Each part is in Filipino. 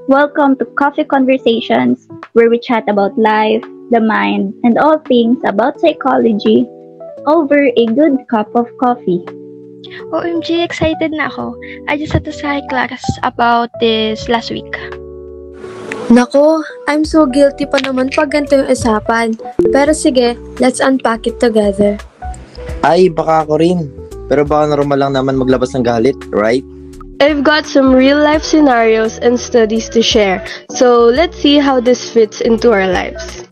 Welcome to Coffee Conversations, where we chat about life, the mind, and all things about psychology over a good cup of coffee. OMG, excited na ako. I just had to say class about this last week. Nako, I'm so guilty pa naman pag ganito yung usapan. Pero sige, let's unpack it together. Ay, baka ako rin. Pero baka normal lang naman maglabas ng galit, right? I've got some real-life scenarios and studies to share, so let's see how this fits into our lives.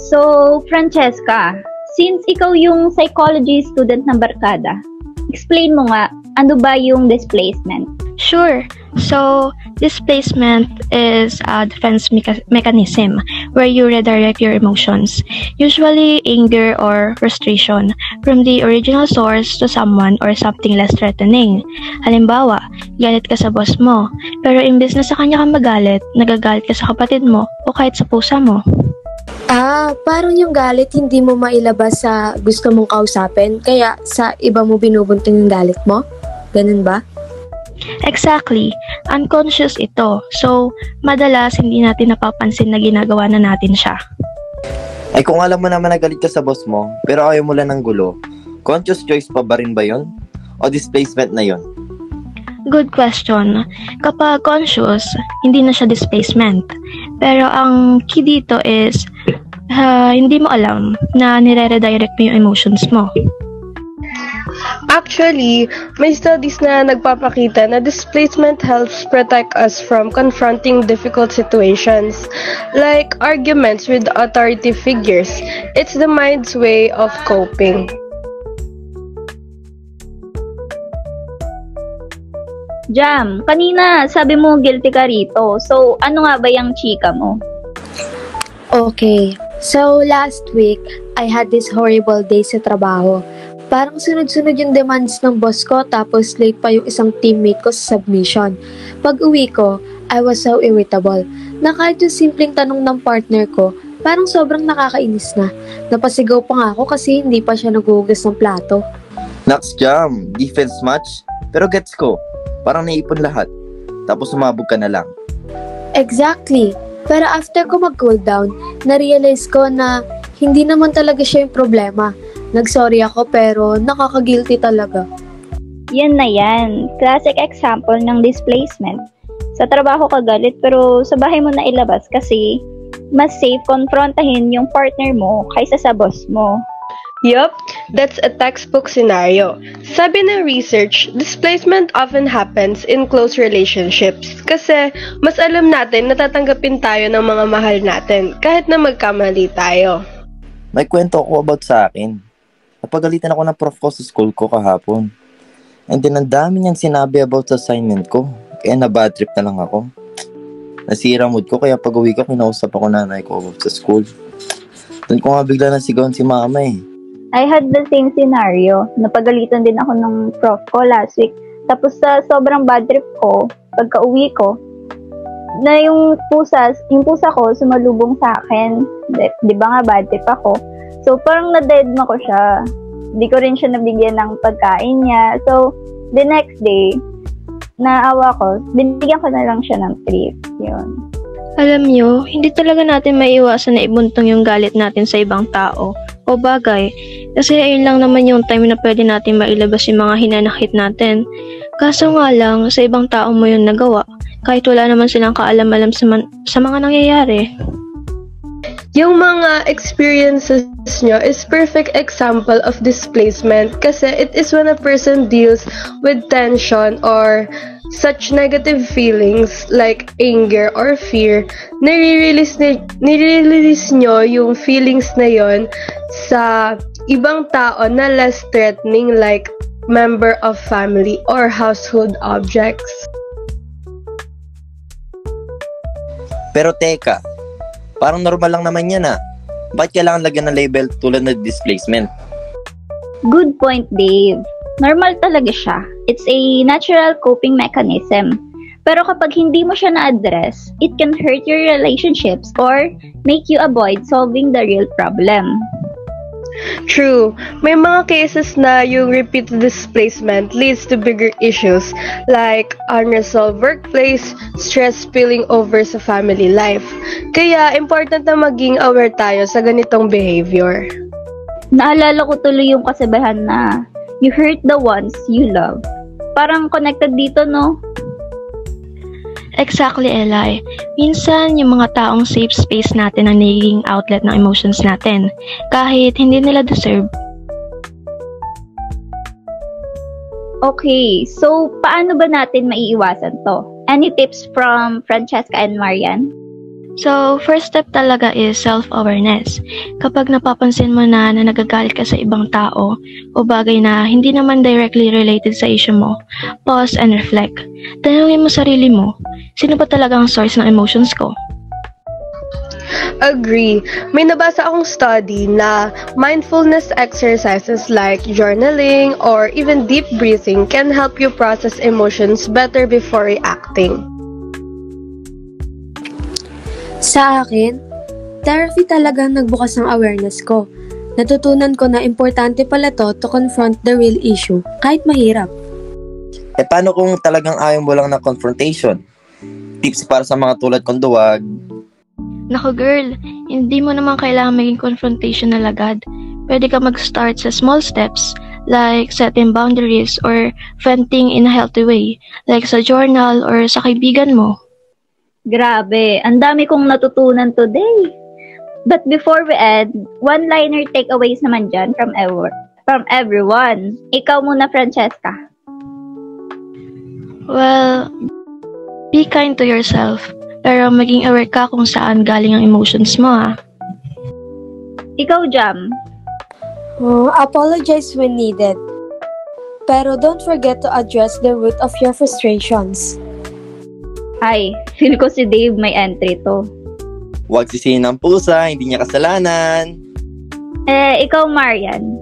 So, Francesca, since ikaw yung psychology student ng barkada, explain mo nga, ano ba yung displacement? Sure. So, displacement is a defense mechanism where you redirect your emotions, usually anger or frustration, from the original source to someone or something less threatening. Halimbawa, galit ka sa boss mo, pero imbes na sa kanya ka magalit, nagagalit ka sa kapatid mo o kahit sa pusa mo. Parang yung galit hindi mo mailabas sa gusto mong kausapin, kaya sa iba mo binubuntong yung galit mo? Ganun ba? Exactly. Unconscious ito. So, madalas hindi natin napapansin na ginagawa na natin siya. Ay kung alam mo naman na galit ka sa boss mo, pero ayaw mo lang ng gulo, conscious choice pa ba rin ba yun? O displacement na yun? Good question. Kapag conscious, hindi na siya displacement. Pero ang key dito is, hindi mo alam na nire-redirect mo yung emotions mo. Actually, may studies na nagpapakita na displacement helps protect us from confronting difficult situations, like arguments with authority figures. It's the mind's way of coping. Jam, kanina sabi mo guilty ka rito. So, ano nga ba yung chika mo? Okay, so last week, I had this horrible day sa trabaho. Parang sunod-sunod yung demands ng boss ko tapos late pa yung isang teammate ko sa submission. Pag uwi ko, I was so irritable na kahit yung simpleng tanong ng partner ko, parang sobrang nakakainis na. Napasigaw pa nga ako kasi hindi pa siya naghuhugas ng plato. Next jam, defense match, pero gets ko, parang naipon lahat, tapos sumabog ka na lang. Exactly. Pero after ko mag-cool down, na-realize ko na hindi naman talaga siya yung problema. Nag-sorry ako pero nakaka-guilty talaga. Yan na yan. Classic example ng displacement. Sa trabaho ka galit pero sa bahay mo na ilabas kasi mas safe konfrontahin yung partner mo kaysa sa boss mo. Yup, that's a textbook scenario. Sabi ng research, displacement often happens in close relationships kasi mas alam natin na tatanggapin tayo ng mga mahal natin kahit na magkamali tayo. May kwento ako about sa akin. Napagalitan ako ng prof ko sa school ko kahapon. And then ang dami niyang sinabi about sa assignment ko. Kaya na-bad trip na lang ako. Nasira mood ko kaya pag uwi ko kinausap ako nanay ko about sa school. Doon ko nga bigla nasigawan si mama eh. I had the same scenario. Napagalitan din ako ng prof ko last week. Tapos sa sobrang bad trip ko, pagka uwi ko, na yung pusa ko sumalubong sa akin. Di ba nga bad trip ako? So, parang na-deadma ko siya. Di ko rin siya nabigyan ng pagkain niya. So, the next day, naawa ko, binigyan ko na lang siya ng treat. Yun. Alam nyo, hindi talaga natin maiiwasan na ibuntong yung galit natin sa ibang tao o bagay. Kasi ayun lang naman yung time na pwede natin mailabas yung mga hinanakit natin. Kaso nga lang, sa ibang tao mo yung nagawa. Kahit wala naman silang kaalam-alam sa mga nangyayari. Yung mga experiences nyo is perfect example of displacement kasi it is when a person deals with tension or such negative feelings like anger or fear, nire-release nyo yung feelings na yon sa ibang tao na less threatening like member of family or household objects. Pero teka, parang normal lang naman yan ah. Ba't kailangan lagyan ng label tulad ng displacement? Good point, Dave. Normal talaga siya. It's a natural coping mechanism. Pero kapag hindi mo siya na-address, it can hurt your relationships or make you avoid solving the real problem. True. May mga cases na yung repeated displacement leads to bigger issues like unresolved workplace, stress spilling over sa family life. Kaya important na maging aware tayo sa ganitong behavior. Naalala ko tuloy yung kasabihan na you hurt the ones you love. Parang connected dito, no? Exactly, Eli. Minsan, yung mga taong safe space natin ang nagiging outlet ng emotions natin, kahit hindi nila deserve. Okay, so paano ba natin maiiwasan to? Any tips from Francesca and Marian? So, first step talaga is self-awareness. Kapag napapansin mo na nagagalit ka sa ibang tao o bagay na hindi naman directly related sa issue mo, pause and reflect. Tanungin mo sarili mo, sino ba talaga ang source ng emotions ko? Agree. May nabasa akong study na mindfulness exercises like journaling or even deep breathing can help you process emotions better before reacting. Sa akin, therapy talagang nagbukas ng awareness ko. Natutunan ko na importante pala to confront the real issue, kahit mahirap. Paano kung talagang ayaw mo lang ng confrontation? Tips para sa mga tulad kong duwag. Naku girl, hindi mo naman kailangan maging confrontational agad. Pwede ka mag-start sa small steps, like setting boundaries or venting in a healthy way, like sa journal or sa kaibigan mo. Grabe, ang dami kong natutunan today. But before we end, one-liner takeaways naman dyan from everyone. Ikaw muna, Francesca. Well, be kind to yourself, pero maging aware ka kung saan galing ang emotions mo, ha? Ikaw, Jam. Apologize when needed. Pero don't forget to address the root of your frustrations. Ay, feel ko si Dave may entry to. Huwag sisihin ng pusa, hindi niya kasalanan. Ikaw, Marian.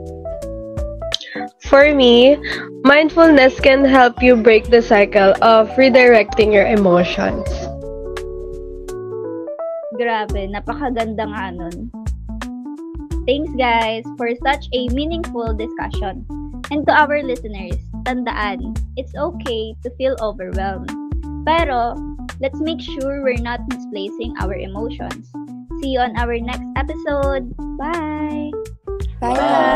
For me, mindfulness can help you break the cycle of redirecting your emotions. Grabe, napakaganda nga nun. Thanks guys for such a meaningful discussion. And to our listeners, tandaan, it's okay to feel overwhelmed. Pero, let's make sure we're not misplacing our emotions. See you on our next episode. Bye! Bye!